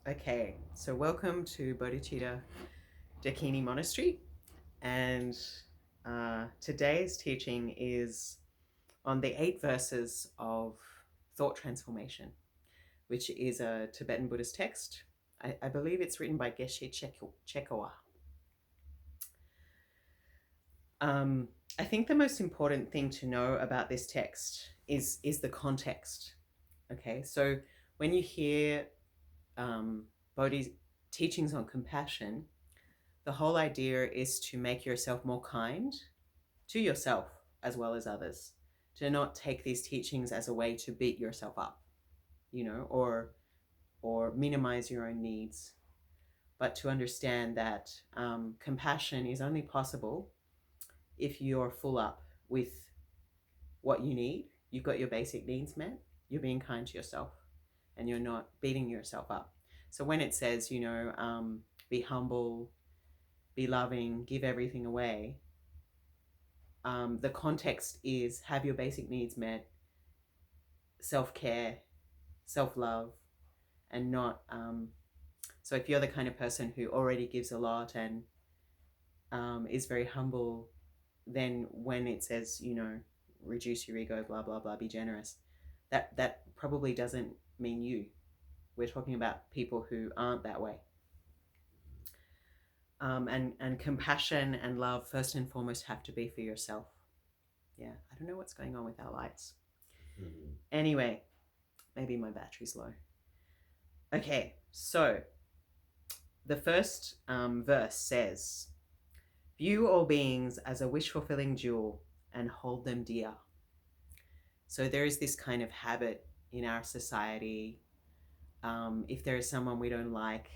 Okay, so welcome to Bodhicitta Dakini Monastery, and today's teaching is on the 8 verses of Thought Transformation, which is a Tibetan Buddhist text. I believe it's written by Geshe Chekawa. I think the most important thing to know about this text is the context. Okay, so when you hear Bodhi's teachings on compassion, the whole idea is to make yourself more kind to yourself as well as others, to not take these teachings as a way to beat yourself up, or minimize your own needs, but to understand that compassion is only possible if you're full up with what you need. You've got your basic needs met, you're being kind to yourself, and you're not beating yourself up. So when it says, be humble, be loving, give everything away, the context is have your basic needs met, self-care, self-love, and not so if you're the kind of person who already gives a lot and is very humble, then when it says, reduce your ego, blah blah blah, be generous, that probably doesn't mean you. We're talking about people who aren't that way. And compassion and love first and foremost have to be for yourself. Yeah, I don't know what's going on with our lights. Anyway, maybe my battery's low. Okay, so the first verse says, view all beings as a wish-fulfilling jewel and hold them dear. So there is this kind of habit in our society. If there is someone we don't like,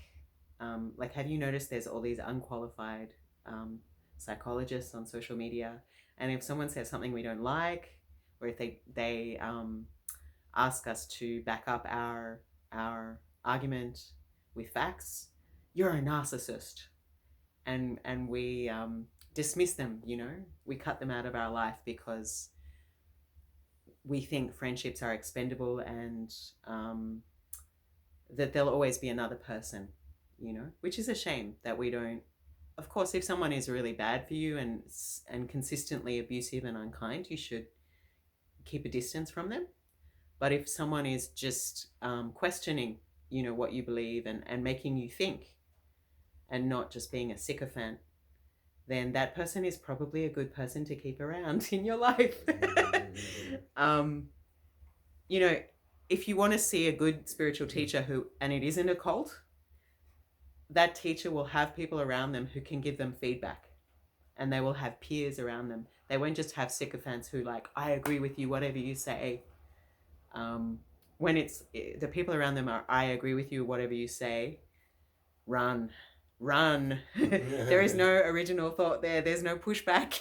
have you noticed there's all these unqualified psychologists on social media? And if someone says something we don't like, or if they ask us to back up our argument with facts, you're a narcissist. And we dismiss them, we cut them out of our life because we think friendships are expendable and that there'll always be another person, which is a shame that we don't. Of course, if someone is really bad for you and consistently abusive and unkind, you should keep a distance from them. But if someone is just questioning, what you believe and making you think and not just being a sycophant, then that person is probably a good person to keep around in your life. If you want to see a good spiritual teacher and it isn't a cult, that teacher will have people around them who can give them feedback, and they will have peers around them. They won't just have sycophants who I agree with you, whatever you say. When it's the people around them are, I agree with you, whatever you say, run. There is no original thought there. There's no pushback.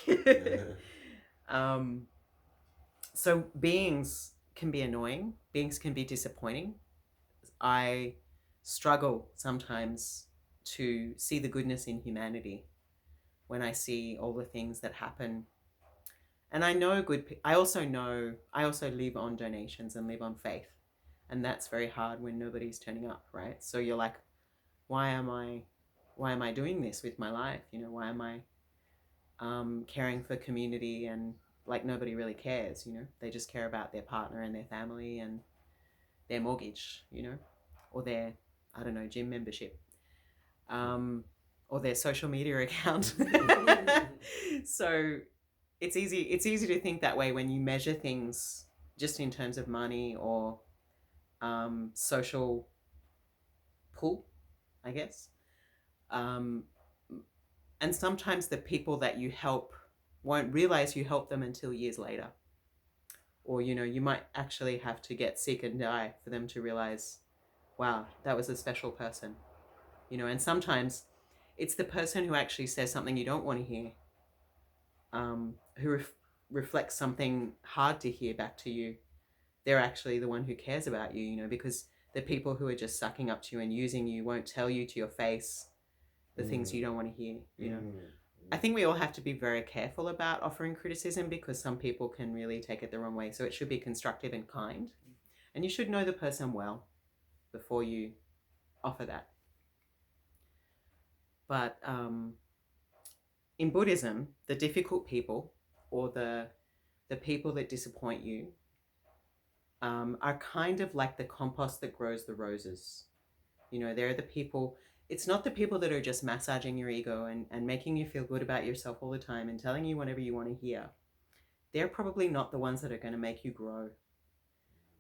So beings can be annoying. Beings can be disappointing. I struggle sometimes to see the goodness in humanity when I see all the things that happen. And I know I also live on donations and live on faith. And that's very hard when nobody's turning up, right? So you're like, why am I doing this with my life? Why am I caring for community and nobody really cares, they just care about their partner and their family and their mortgage, or their, I don't know, gym membership, or their social media account. So it's easy to think that way when you measure things just in terms of money or social pull, I guess. And sometimes the people that you help won't realize you helped them until years later. Or, you might actually have to get sick and die for them to realize, wow, that was a special person. And sometimes it's the person who actually says something you don't want to hear, who reflects something hard to hear back to you. They're actually the one who cares about you, because the people who are just sucking up to you and using you won't tell you to your face the things you don't want to hear, I think we all have to be very careful about offering criticism because some people can really take it the wrong way. So it should be constructive and kind. And you should know the person well before you offer that. But in Buddhism, the difficult people, or the people that disappoint you, are kind of like the compost that grows the roses. You know, they're the people. It's not the people that are just massaging your ego and making you feel good about yourself all the time and telling you whatever you want to hear. They're probably not the ones that are going to make you grow.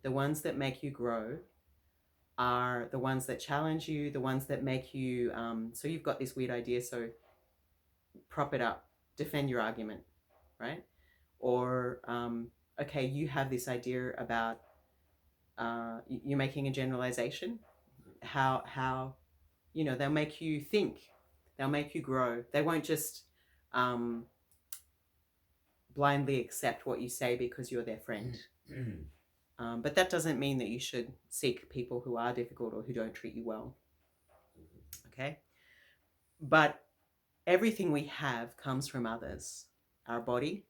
The ones that make you grow are the ones that challenge you, the ones that make you, so you've got this weird idea, so prop it up, defend your argument, right? Or, okay, you have this idea about, you're making a generalization. How, you know, they'll make you think, they'll make you grow. They won't just blindly accept what you say because you're their friend. But that doesn't mean that you should seek people who are difficult or who don't treat you well. Okay? But everything we have comes from others. Our body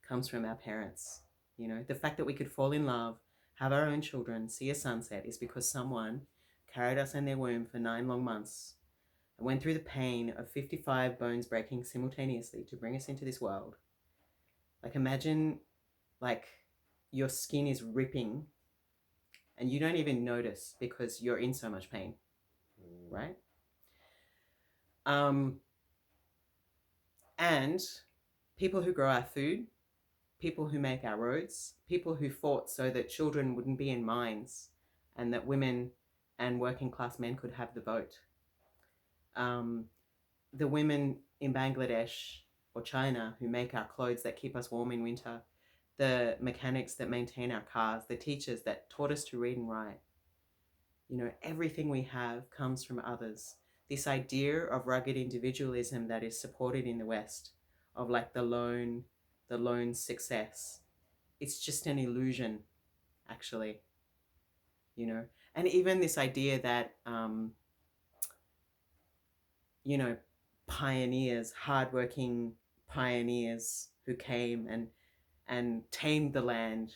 comes from our parents. You know, the fact that we could fall in love, have our own children, see a sunset is because someone carried us in their womb for 9 long months and went through the pain of 55 bones breaking simultaneously to bring us into this world. Like, imagine, like, your skin is ripping and you don't even notice because you're in so much pain, right? And people who grow our food, people who make our roads, people who fought so that children wouldn't be in mines and that women and working class men could have the vote. The women in Bangladesh or China who make our clothes that keep us warm in winter, the mechanics that maintain our cars, the teachers that taught us to read and write. You know, everything we have comes from others. This idea of rugged individualism that is supported in the West, of like the lone success, it's just an illusion, actually. You know, and even this idea that, you know, pioneers, hardworking pioneers who came and tamed the land,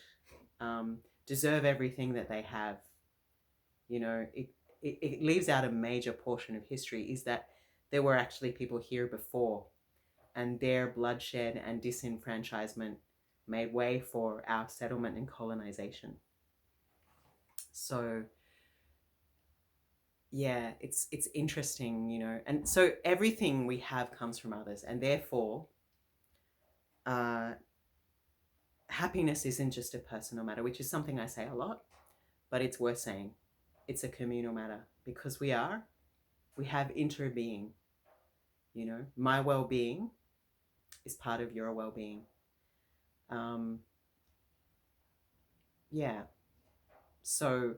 deserve everything that they have. You know, it leaves out a major portion of history, is that there were actually people here before, and their bloodshed and disenfranchisement made way for our settlement and colonization. So yeah, it's interesting, you know. And so everything we have comes from others, and therefore happiness isn't just a personal matter, which is something I say a lot, but it's worth saying. It's a communal matter, because we have interbeing. You know, my well-being is part of your well-being. Yeah, so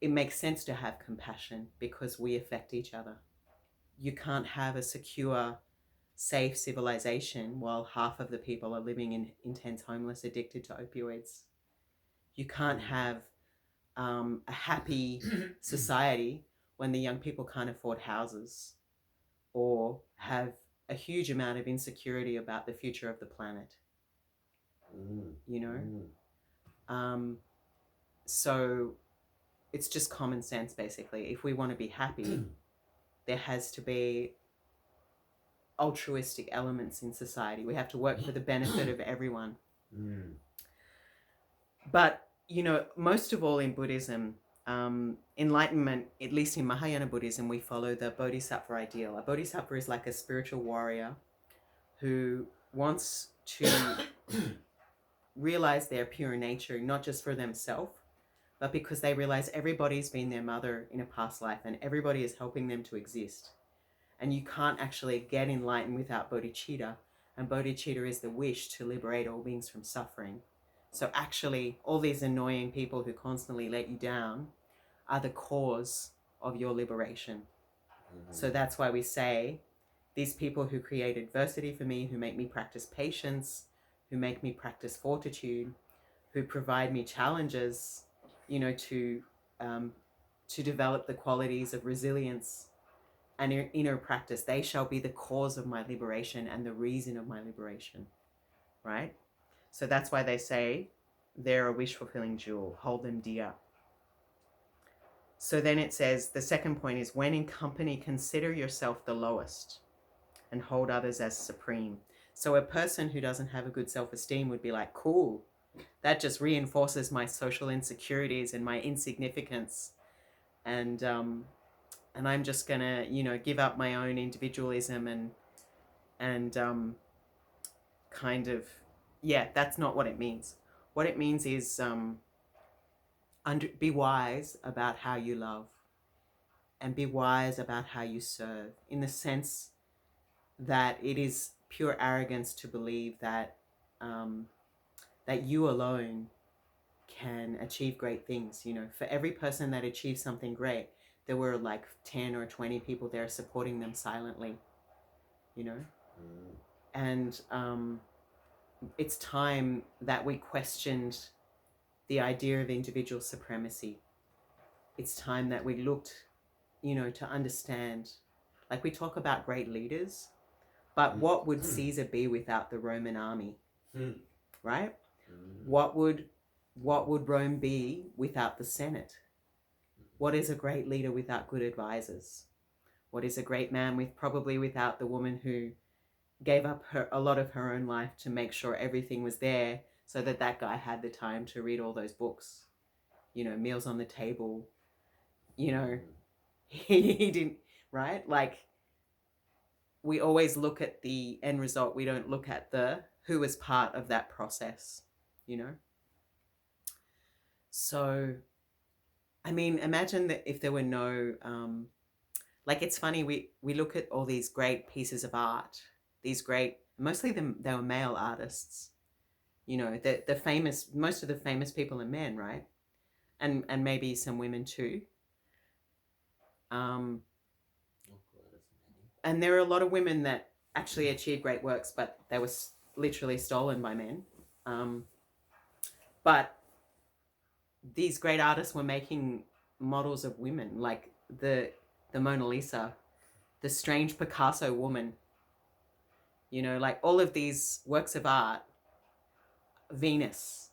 it makes sense to have compassion because we affect each other. You can't have a secure, safe civilization while half of the people are living in intense homeless, addicted to opioids. You can't have a happy society when the young people can't afford houses or have a huge amount of insecurity about the future of the planet. You know? So it's just common sense, basically. If we want to be happy, there has to be altruistic elements in society. We have to work for the benefit of everyone. But, you know, most of all in Buddhism, enlightenment, at least in Mahayana Buddhism, we follow the Bodhisattva ideal. A Bodhisattva is like a spiritual warrior who wants to realize their pure nature, not just for themselves, but because they realize everybody's been their mother in a past life and everybody is helping them to exist. And you can't actually get enlightened without bodhicitta. And bodhicitta is the wish to liberate all beings from suffering. So actually, all these annoying people who constantly let you down are the cause of your liberation. So that's why we say, these people who create adversity for me, who make me practice patience, who make me practice fortitude, who provide me challenges, you know, to develop the qualities of resilience and inner practice, they shall be the cause of my liberation and the reason of my liberation, right? So that's why they say they're a wish-fulfilling jewel. Hold them dear. So then it says, the second point is, when in company, consider yourself the lowest and hold others as supreme. So a person who doesn't have a good self-esteem would be like, cool, that just reinforces my social insecurities and my insignificance. And I'm just gonna, give up my own individualism and kind of, yeah, that's not what it means. What it means is be wise about how you love and be wise about how you serve, in the sense that it is pure arrogance to believe that that you alone can achieve great things. For every person that achieves something great, there were like 10 or 20 people there supporting them silently, and it's time that we questioned the idea of individual supremacy. It's time that we looked, to understand, like we talk about great leaders, but what would Caesar be without the Roman army? Right? What would Rome be without the Senate? What is a great leader without good advisors? What is a great man probably without the woman who gave up a lot of her own life to make sure everything was there so that guy had the time to read all those books, meals on the table, he didn't, right? Like, we always look at the end result. We don't look at who was part of that process, So, I mean, imagine that if there were no, like, it's funny, we look at all these great pieces of art, mostly they were male artists, the famous, most of the famous people are men, right? And maybe some women too. And there are a lot of women that actually achieved great works, but they were literally stolen by men. But these great artists were making models of women, like the Mona Lisa, the strange Picasso woman, like all of these works of art, Venus,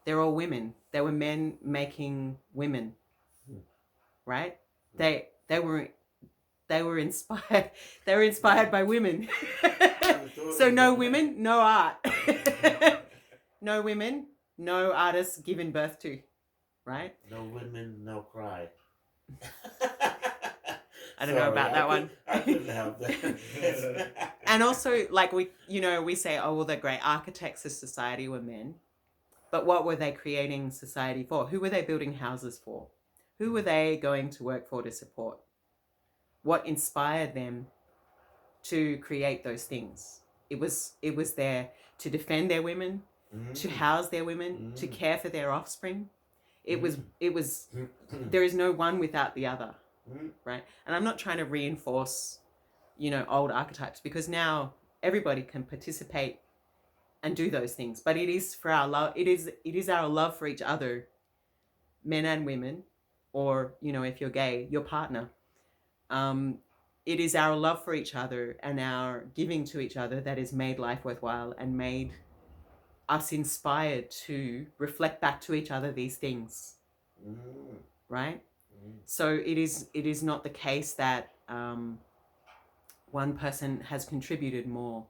they're all women. They were men making women, right? They were inspired. They were inspired by women. So no women, no art. No women, no artists given birth to, right? No women, no cry. I don't know about that one. I couldn't help that. And also, like, we say, oh, well, the great architects of society were men. But what were they creating society for? Who were they building houses for? Who were they going to work for to support? What inspired them to create those things? It was there to defend their women, to house their women, to care for their offspring. It was there is no one without the other, right? And I'm not trying to reinforce, old archetypes, because now everybody can participate and do those things. But it is for our love. It is our love for each other, men and women, or if you're gay, your partner. It is our love for each other and our giving to each other that has made life worthwhile and made us inspired to reflect back to each other these things, right? So it is not the case that one person has contributed more.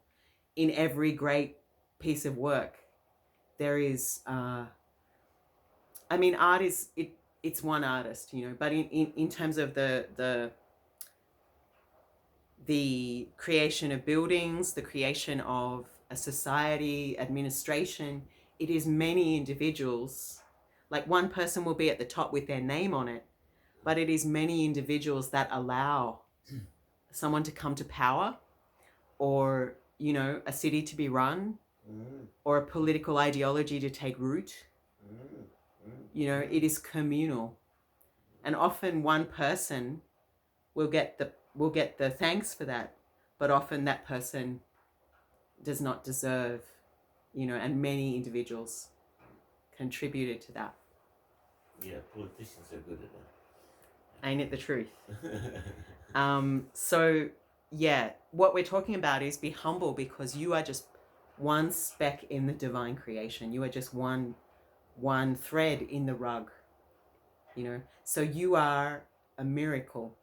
In every great piece of work, there is, art is, it's one artist, but in terms of the creation of buildings, the creation of a society, administration, it is many individuals. Like, one person will be at the top with their name on it, but it is many individuals that allow someone to come to power, or, a city to be run, or a political ideology to take root. It is communal. And often one person will get the thanks for that, but often that person does not deserve, and many individuals contributed to that. Yeah, politicians are good at that. Ain't it the truth? So yeah, what we're talking about is be humble, because you are just one speck in the divine creation. You are just one thread in the rug. you know. So you are a miracle.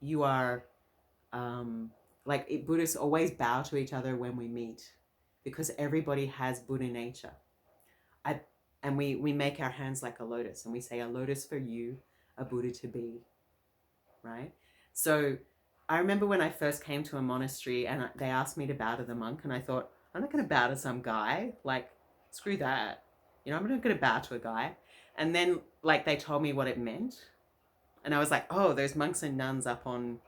You are Buddhists always bow to each other when we meet, because everybody has Buddha nature. I and we make our hands like a lotus, and we say, a lotus for you, a Buddha to be, right? So I remember when I first came to a monastery and they asked me to bow to the monk, and I thought, I'm not going to bow to some guy. Like, screw that. You know, I'm not going to bow to a guy. And then, like, they told me what it meant. And I was like, oh, those monks and nuns up on,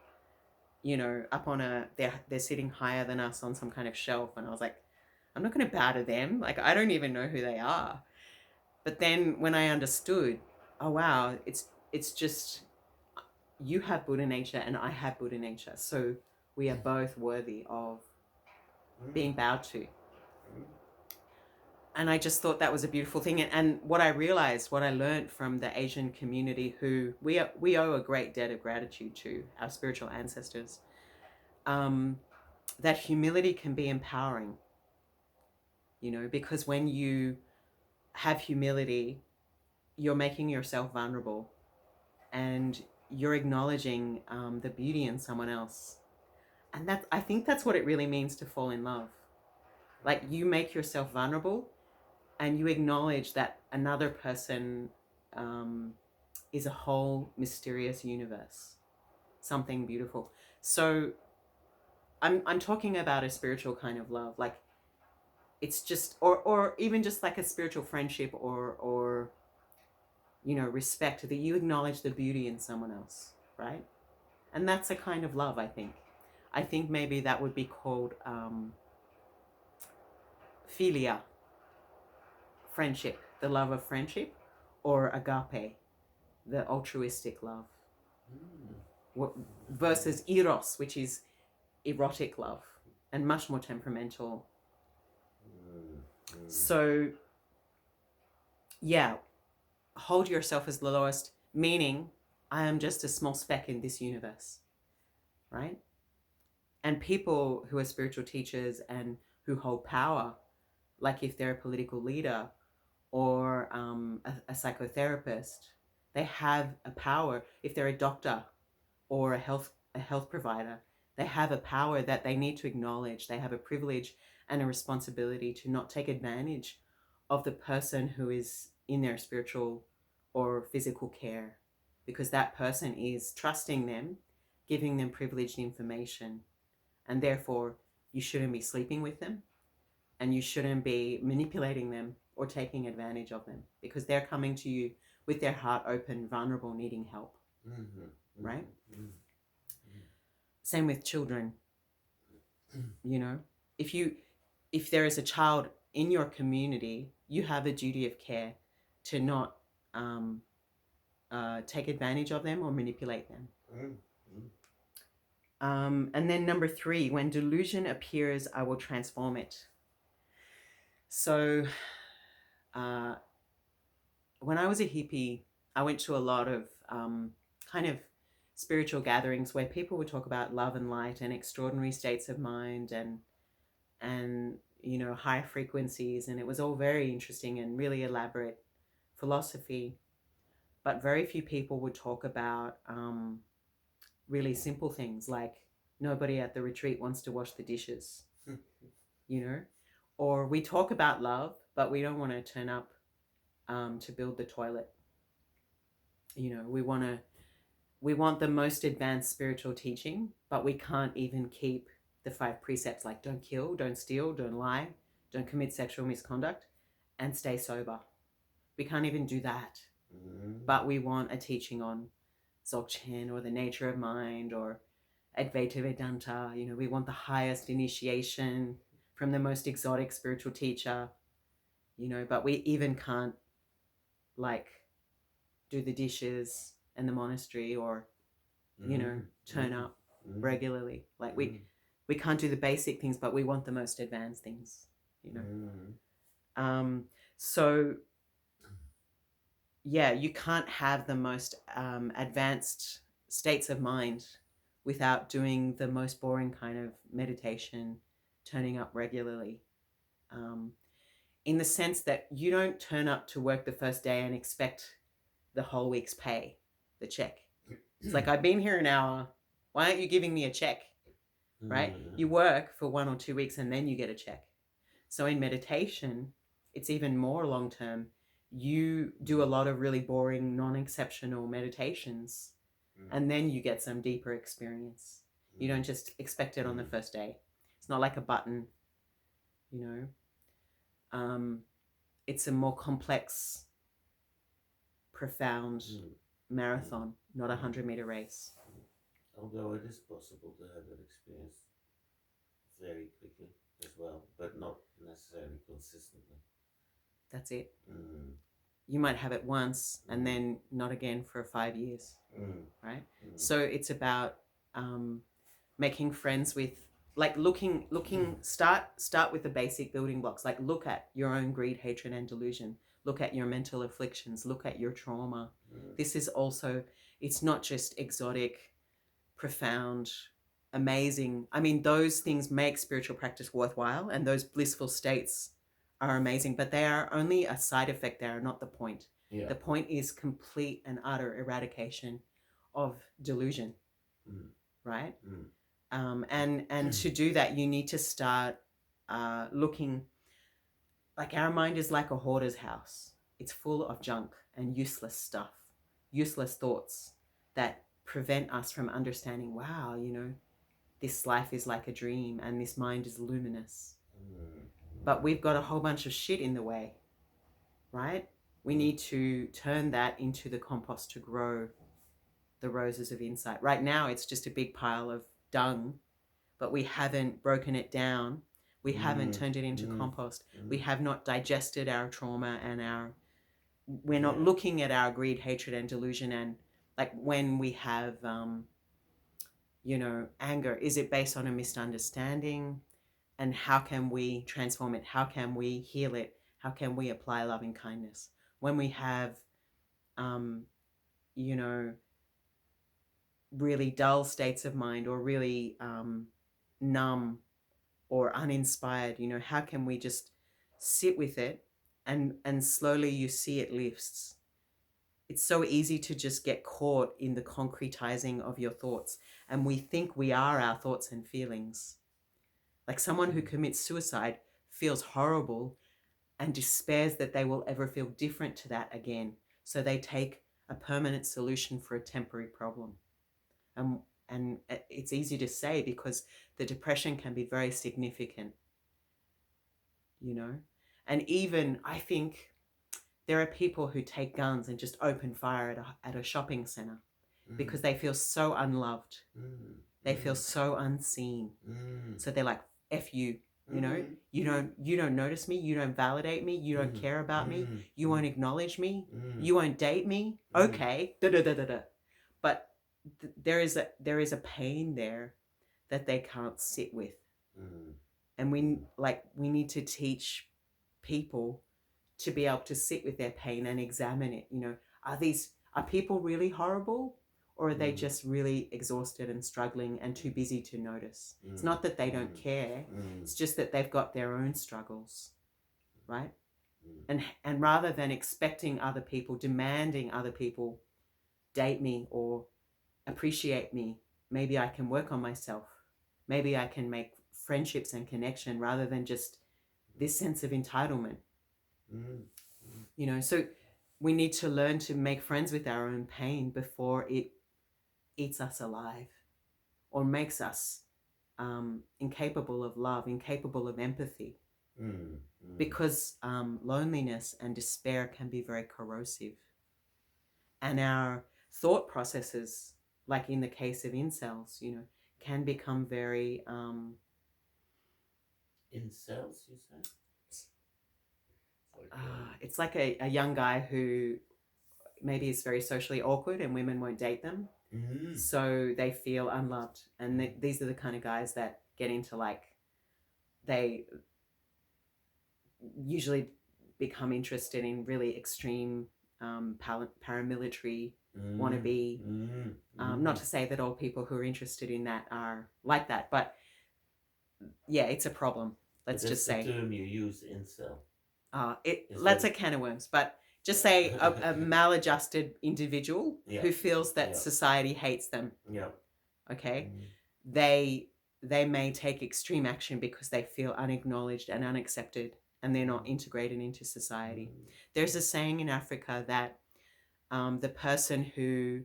they're sitting higher than us on some kind of shelf. And I was like, I'm not going to bow to them. Like, I don't even know who they are. But then when I understood, oh, wow, it's just, you have Buddha nature and I have Buddha nature. So we are both worthy of being bowed to. And I just thought that was a beautiful thing. And what I realized, what I learned from the Asian community, who we owe a great debt of gratitude to, our spiritual ancestors, that humility can be empowering, because when you have humility, you're making yourself vulnerable and you're acknowledging the beauty in someone else. And I think that's what it really means to fall in love. Like, you make yourself vulnerable and you acknowledge that another person is a whole mysterious universe, something beautiful. So I'm talking about a spiritual kind of love, like it's just, or even just like a spiritual friendship, or respect, that you acknowledge the beauty in someone else, right? And that's a kind of love, I think. I think maybe that would be called philia, friendship, the love of friendship, or agape, the altruistic love, versus eros, which is erotic love and much more temperamental. So, yeah, hold yourself as the lowest, meaning I am just a small speck in this universe, right? And people who are spiritual teachers and who hold power, like if they're a political leader or a psychotherapist, they have a power. If they're a doctor or a health provider, they have a power that they need to acknowledge. They have a privilege and a responsibility to not take advantage of the person who is in their spiritual or physical care, because that person is trusting them, giving them privileged information, and therefore you shouldn't be sleeping with them and you shouldn't be manipulating them or taking advantage of them, because they're coming to you with their heart open, vulnerable, needing help. Right? Same with children. If there is a child in your community, you have a duty of care to not take advantage of them or manipulate them. And then number 3, when delusion appears, I will transform it. So when I was a hippie, I went to a lot of kind of spiritual gatherings where people would talk about love and light and extraordinary states of mind and high frequencies, and it was all very interesting and really elaborate philosophy. But very few people would talk about really simple things like nobody at the retreat wants to wash the dishes, or we talk about love, but we don't want to turn up to build the toilet. We want the most advanced spiritual teaching, but we can't even keep the 5 precepts, like don't kill, don't steal, don't lie, don't commit sexual misconduct, and stay sober. We can't even do that. But we want a teaching on Dzogchen or the nature of mind or Advaita Vedanta. We want the highest initiation from the most exotic spiritual teacher, but we even can't do the dishes in the monastery or, turn up regularly. We can't do the basic things, but we want the most advanced things, So yeah, you can't have the most advanced states of mind without doing the most boring kind of meditation, turning up regularly. In the sense that you don't turn up to work the first day and expect the whole week's pay, the check. It's like, I've been here an hour. Why aren't you giving me a check? Right? You work for 1 or 2 weeks and then you get a check. So in meditation, it's even more long term. You do a lot of really boring, non-exceptional meditations, and then you get some deeper experience. You don't just expect it on the first day. It's not like a button, you know. It's a more complex, profound marathon, not a 100-meter race. Although it is possible to have that experience very quickly as well, but not necessarily consistently. That's it. You might have it once and then not again for 5 years, right? So it's about making friends with, like, start with the basic building blocks. Like, look at your own greed, hatred, and delusion. Look at your mental afflictions. Look at your trauma. This is also, it's not just exotic, profound, amazing. I mean, those things make spiritual practice worthwhile, and those blissful states are amazing, but they are only a side effect. They are not the point. The point is complete and utter eradication of delusion, right? And to do that, you need to start looking. Like, our mind is like a hoarder's house. It's full of junk and useless stuff, useless thoughts that prevent us from understanding, wow, you know, this life is like a dream and this mind is luminous. But we've got a whole bunch of shit in the way, right? We need to turn that into the compost to grow the roses of insight. Right now, it's just a big pile of dung, but we haven't broken it down. We haven't turned it into compost. We have not digested our trauma and we're not looking at our greed, hatred, and delusion. And like, when we have, you know, anger, is it based on a misunderstanding? And how can we transform it? How can we heal it? How can we apply loving kindness? When we have, you know, really dull states of mind, or really numb or uninspired, you know, how can we just sit with it and slowly you see it lifts? It's so easy to just get caught in the concretizing of your thoughts, and we think we are our thoughts and feelings. Like, someone who commits suicide feels horrible and despairs that they will ever feel different to that again. So they take a permanent solution for a temporary problem. And it's easy to say because the depression can be very significant, you know. And even, I think, there are people who take guns and just open fire at a shopping center because they feel so unloved. They feel so unseen. So they're like, F you, you know, you don't notice me, you don't validate me, you don't care about me, you won't acknowledge me, you won't date me, okay, da-da-da-da-da. But there is a pain there that they can't sit with. And we need to teach people to be able to sit with their pain and examine it. You know, are people really horrible, or are they just really exhausted and struggling and too busy to notice? It's not that they don't care. It's just that they've got their own struggles, right? And rather than expecting other people, demanding other people date me or appreciate me, maybe I can work on myself. Maybe I can make friendships and connection rather than just this sense of entitlement. You know, so we need to learn to make friends with our own pain before it eats us alive or makes us incapable of love, incapable of empathy. Because loneliness and despair can be very corrosive. And our thought processes, like in the case of incels, you know, can become very... Incels, you said? It's like a young guy who maybe is very socially awkward and women won't date them. So they feel unloved. And these are the kind of guys that get into, like, they usually become interested in really extreme paramilitary wannabe. Not to say that all people who are interested in that are like that, but yeah, it's a problem. Let's just say. That's the term you use, incel. That's a can of worms, but just say a maladjusted individual Yeah. who feels that Yeah. society hates them. Yeah. Okay, they may take extreme action because they feel unacknowledged and unaccepted, and they're not integrated into society. There's a saying in Africa that the person who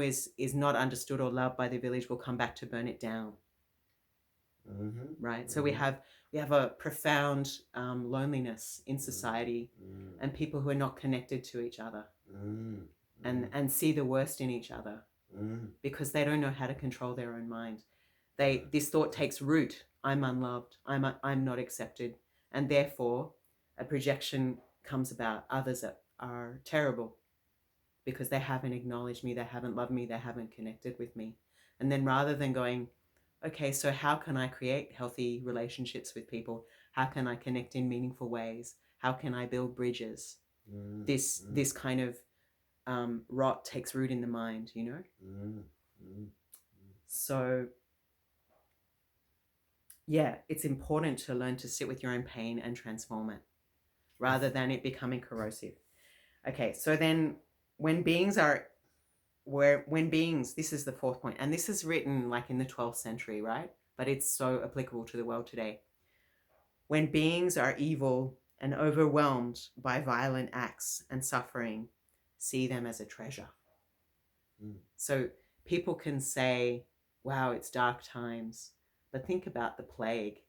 is not understood or loved by the village will come back to burn it down. Right. So we have a profound loneliness in society, and people who are not connected to each other, and see the worst in each other because they don't know how to control their own mind. This thought takes root. I'm unloved. I'm not accepted, and therefore a projection comes about. Others are terrible because they haven't acknowledged me, they haven't loved me, they haven't connected with me. And then rather than going, okay, so how can I create healthy relationships with people? How can I connect in meaningful ways? How can I build bridges? This kind of rot takes root in the mind, you know? So, yeah, it's important to learn to sit with your own pain and transform it rather than it becoming corrosive. Okay, so then when beings, this is the fourth point, and this is written like in the 12th century, right? But it's so applicable to the world today. When beings are evil and overwhelmed by violent acts and suffering, see them as a treasure. So people can say, wow, it's dark times, but think about the plague.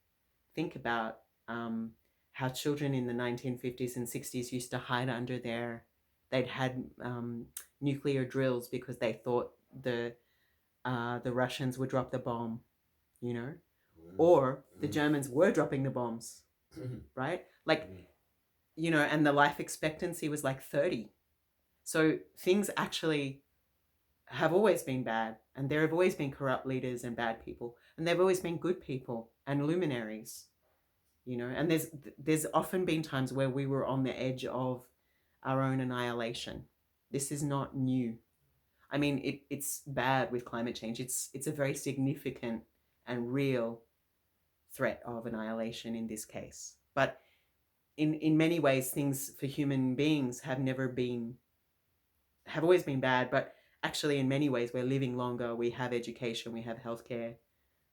Think about how children in the 1950s and 60s used to hide under they'd had nuclear drills because they thought the Russians would drop the bomb, you know, or the Germans were dropping the bombs, right? Like, you know, and the life expectancy was like 30. So things actually have always been bad, and there have always been corrupt leaders and bad people, and there have always been good people and luminaries, you know. And there's often been times where we were on the edge of our own annihilation. This is not new. I mean, it's bad with climate change. It's a very significant and real threat of annihilation in this case. But in many ways, things for human beings have always been bad. But actually, in many ways, we're living longer. We have education. We have healthcare.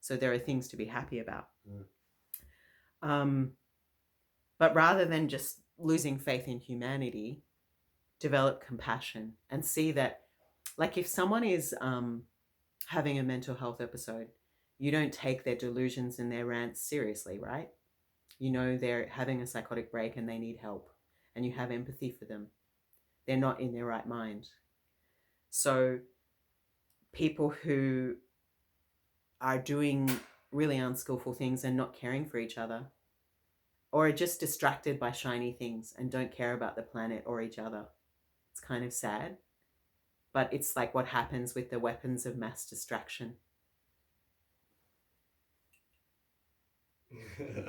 So there are things to be happy about. But rather than just losing faith in humanity, develop compassion and see that, like, if someone is having a mental health episode, you don't take their delusions and their rants seriously, right? You know they're having a psychotic break and they need help, and you have empathy for them. They're not in their right mind. So people who are doing really unskillful things and not caring for each other, or are just distracted by shiny things and don't care about the planet or each other, it's kind of sad. But it's like what happens with the weapons of mass distraction.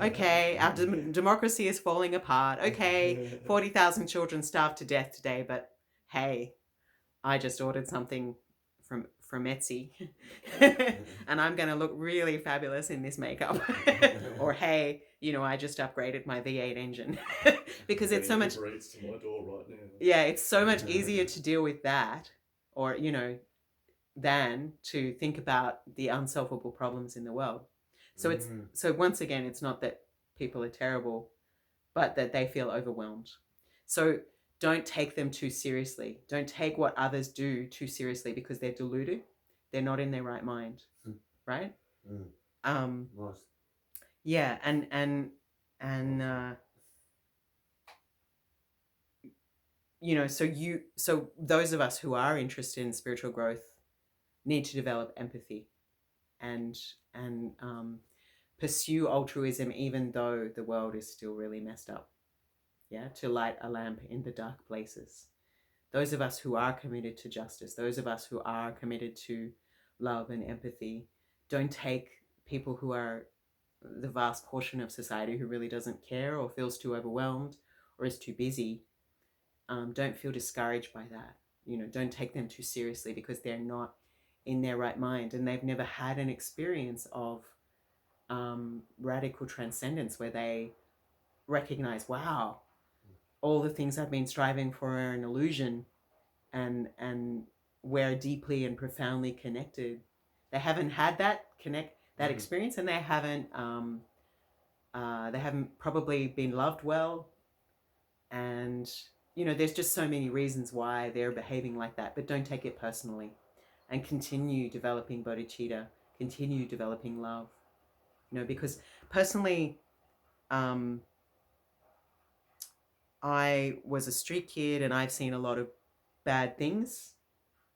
Okay, our democracy is falling apart. Okay, 40,000 children starved to death today, but hey, I just ordered something from Etsy and I'm going to look really fabulous in this makeup. Or hey, you know, I just upgraded my V8 engine. Because it's so much to my door right now. Yeah, it's so much easier to deal with that, or, you know, than to think about the unsolvable problems in the world. So so once again, it's not that people are terrible, but that they feel overwhelmed. So don't take them too seriously. Don't take what others do too seriously because they're deluded. They're not in their right mind, right? Yeah, and you know, so those of us who are interested in spiritual growth need to develop empathy and pursue altruism, even though the world is still really messed up. Yeah, to light a lamp in the dark places. Those of us who are committed to justice, those of us who are committed to love and empathy, don't take people who are the vast portion of society who really doesn't care or feels too overwhelmed or is too busy. Don't feel discouraged by that. You know, don't take them too seriously because they're not in their right mind and they've never had an experience of radical transcendence where they recognize, wow, all the things I've been striving for are an illusion, and we're deeply and profoundly connected. They haven't had that experience, and they haven't probably been loved well, and there's just so many reasons why they're behaving like that. But don't take it personally, and continue developing bodhicitta, continue developing love. Because personally, I was a street kid, and I've seen a lot of bad things.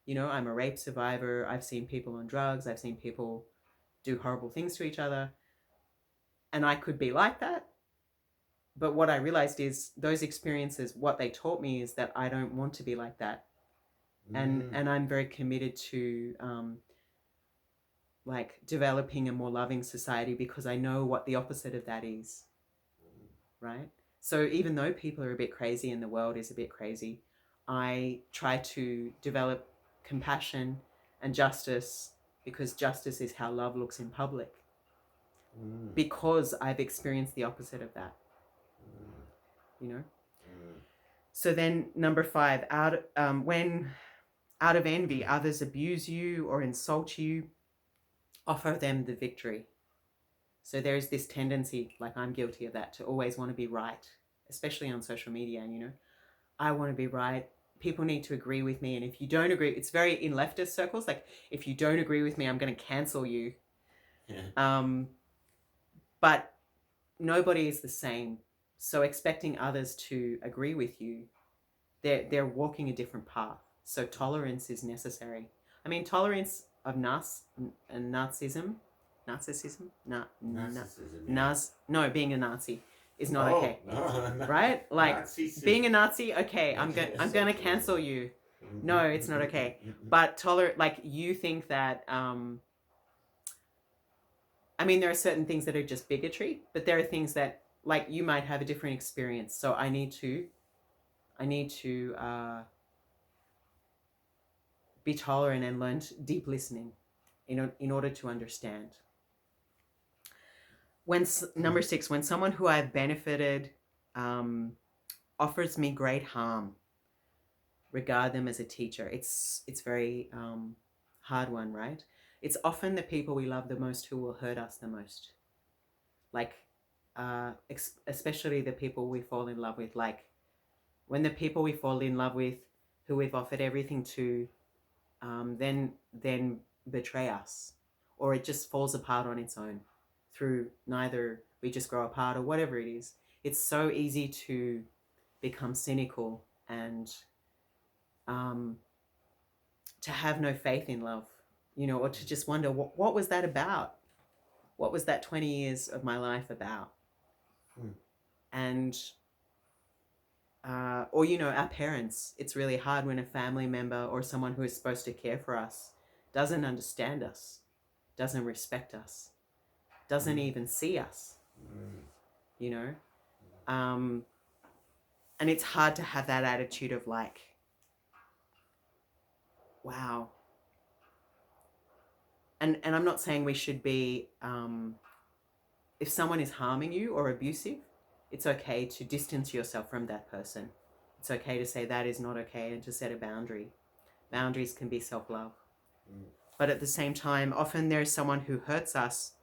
I'm a rape survivor. I've seen people on drugs. I've seen people do horrible things to each other. And I could be like that. But what I realized is those experiences, what they taught me is that I don't want to be like that. And I'm very committed to like developing a more loving society, because I know what the opposite of that is. Right? So even though people are a bit crazy and the world is a bit crazy, I try to develop compassion and justice, because justice is how love looks in public. Because I've experienced the opposite of that. So then, number 5, when out of envy others abuse you or insult you, offer them the victory. So there's this tendency, like I'm guilty of that, to always want to be right, especially on social media. I want to be right. People need to agree with me. And if you don't agree, it's very in leftist circles, like, if you don't agree with me, I'm going to cancel you. Yeah. But nobody is the same. So expecting others to agree with you, they're walking a different path. So tolerance is necessary. I mean, tolerance of narcissism, being a Nazi is not okay. No. Right? Like Nazism. Being a Nazi, okay, I'm gonna cancel you. No, it's not okay. But like, you think that I mean, there are certain things that are just bigotry, but there are things that, like, you might have a different experience. So I need to be tolerant and learn deep listening in order to understand. Number 6, when someone who I've benefited offers me great harm, regard them as a teacher. It's very hard one, right? It's often the people we love the most who will hurt us the most. Like, especially the people we fall in love with. Like, when the people we fall in love with, who we've offered everything to, then betray us, or it just falls apart on its own through neither we just grow apart or whatever it is. It's so easy to become cynical and to have no faith in love, or to just wonder, what was that about? What was that 20 years of my life about? And or our parents, it's really hard when a family member or someone who is supposed to care for us doesn't understand us, doesn't respect us, doesn't even see us. And it's hard to have that attitude of like, wow. And I'm not saying we should be if someone is harming you or abusive, it's okay to distance yourself from that person. It's okay to say that is not okay and to set a boundary. Boundaries can be self-love. But at the same time, often there's someone who hurts us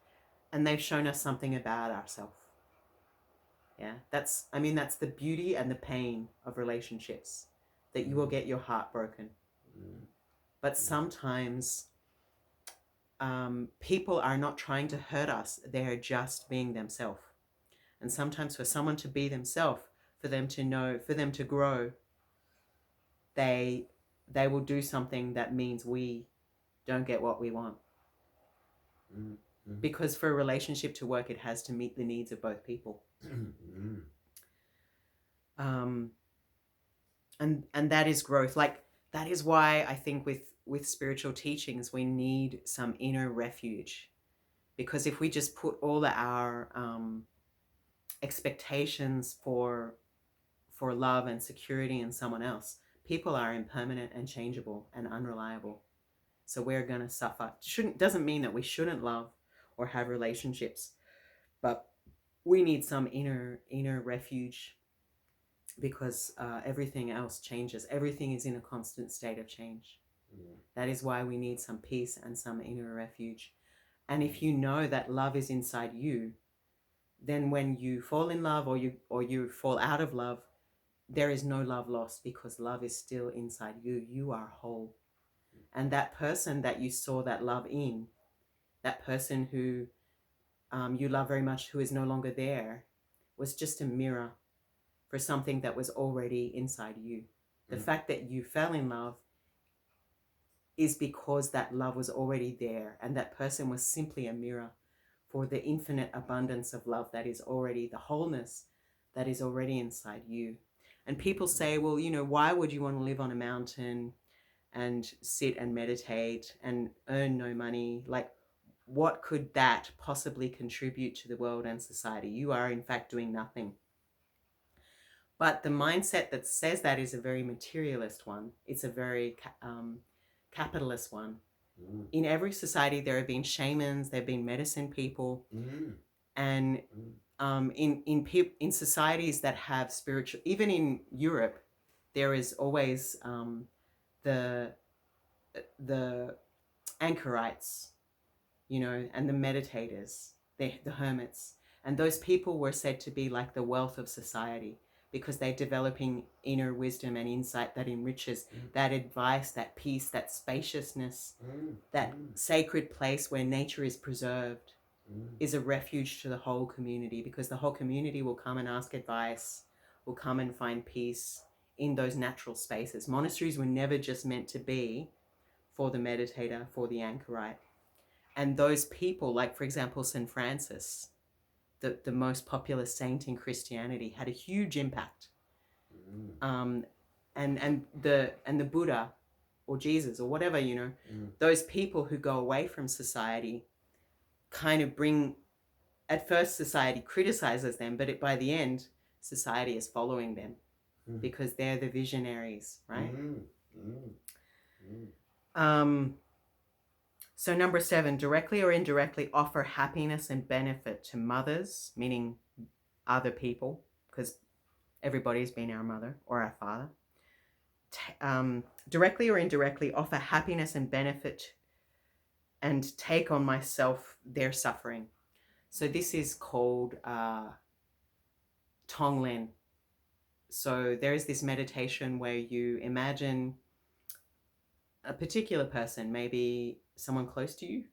and they've shown us something about ourselves. Yeah, that's the beauty and the pain of relationships, that you will get your heart broken. But sometimes people are not trying to hurt us. They're just being themselves. And sometimes for someone to be themselves, for them to know, for them to grow, they will do something that means we don't get what we want. Because for a relationship to work, it has to meet the needs of both people. And that is growth. Like, that is why I think with spiritual teachings, we need some inner refuge. Because if we just put all our expectations for love and security in someone else, people are impermanent and changeable and unreliable. So we're going to suffer. Doesn't mean that we shouldn't love or have relationships, but we need some inner refuge because everything else changes. Everything is in a constant state of change. That is why we need some peace and some inner refuge. And if you know that love is inside you, then when you fall in love or you fall out of love, there is no love lost, because love is still inside you. You are whole. And that person that you saw that love in, that person who you love very much, who is no longer there, was just a mirror for something that was already inside you. The fact that you fell in love is because that love was already there, and that person was simply a mirror for the infinite abundance of love that is already, the wholeness that is already inside you. And people say, well, why would you want to live on a mountain and sit and meditate and earn no money? Like, what could that possibly contribute to the world and society? You are in fact doing nothing. But the mindset that says that is a very materialist one. It's a very capitalist one. In every society, there have been shamans, there have been medicine people, and in societies that have spiritual, even in Europe, there is always the anchorites, and the meditators, the hermits, and those people were said to be like the wealth of society, because they're developing inner wisdom and insight that enriches, that advice, that peace, that spaciousness, that sacred place where nature is preserved, is a refuge to the whole community, because the whole community will come and ask advice, will come and find peace in those natural spaces. Monasteries were never just meant to be for the meditator, for the anchorite. And those people, like for example, St. Francis, the most popular saint in Christianity, had a huge impact. And the Buddha or Jesus or whatever, those people who go away from society kind of bring, at first society criticizes them, but by the end, society is following them because they're the visionaries, right? So number 7, directly or indirectly offer happiness and benefit to mothers, meaning other people, because everybody's been our mother or our father. Directly or indirectly offer happiness and benefit and take on myself their suffering. So this is called Tonglen. So there is this meditation where you imagine a particular person, maybe someone close to you,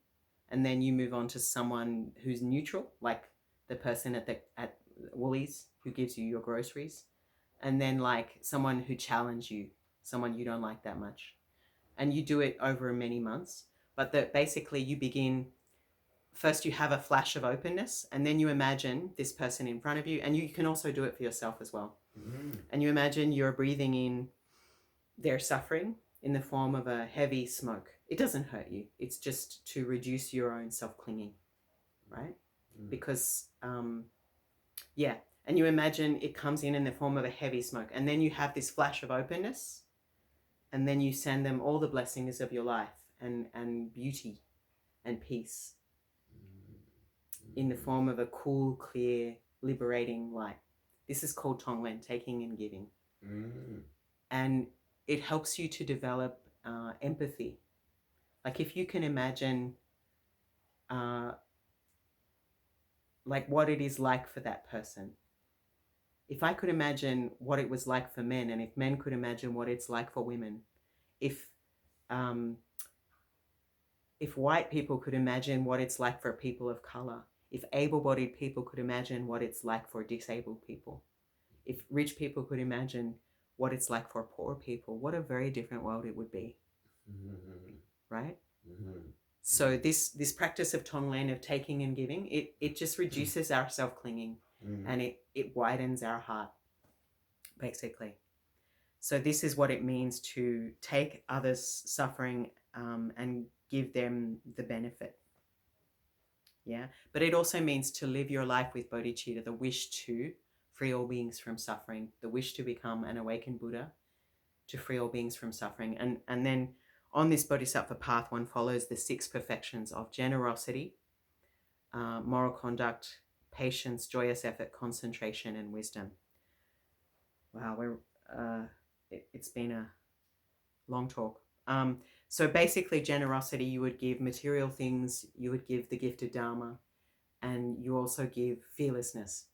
and then you move on to someone who's neutral, like the person at Woolies who gives you your groceries, and then like someone who challenged you, someone you don't like that much, and you do it over many months. But that basically you begin, first you have a flash of openness, and then you imagine this person in front of you, and you can also do it for yourself as well. And you imagine you're breathing in their suffering in the form of a heavy smoke. It doesn't hurt you. It's just to reduce your own self-clinging, right? Because, and you imagine it comes in the form of a heavy smoke, and then you have this flash of openness, and then you send them all the blessings of your life and beauty and peace in the form of a cool, clear, liberating light. This is called Tonglen, taking and giving. And it helps you to develop empathy. Like if you can imagine like what it is like for that person. If I could imagine what it was like for men, and if men could imagine what it's like for women, if white people could imagine what it's like for people of color, if able-bodied people could imagine what it's like for disabled people, if rich people could imagine what it's like for poor people, what a very different world it would be. Right? So this practice of Tonglen, of taking and giving, it just reduces our self-clinging, and it widens our heart, basically. So this is what it means to take others' suffering and give them the benefit. Yeah, but it also means to live your life with bodhicitta, the wish to free all beings from suffering, the wish to become an awakened Buddha, to free all beings from suffering. And then on this bodhisattva path, one follows the 6 perfections of generosity, moral conduct, patience, joyous effort, concentration, and wisdom. Wow, it's been a long talk. So basically, generosity, you would give material things, you would give the gift of Dharma, and you also give fearlessness.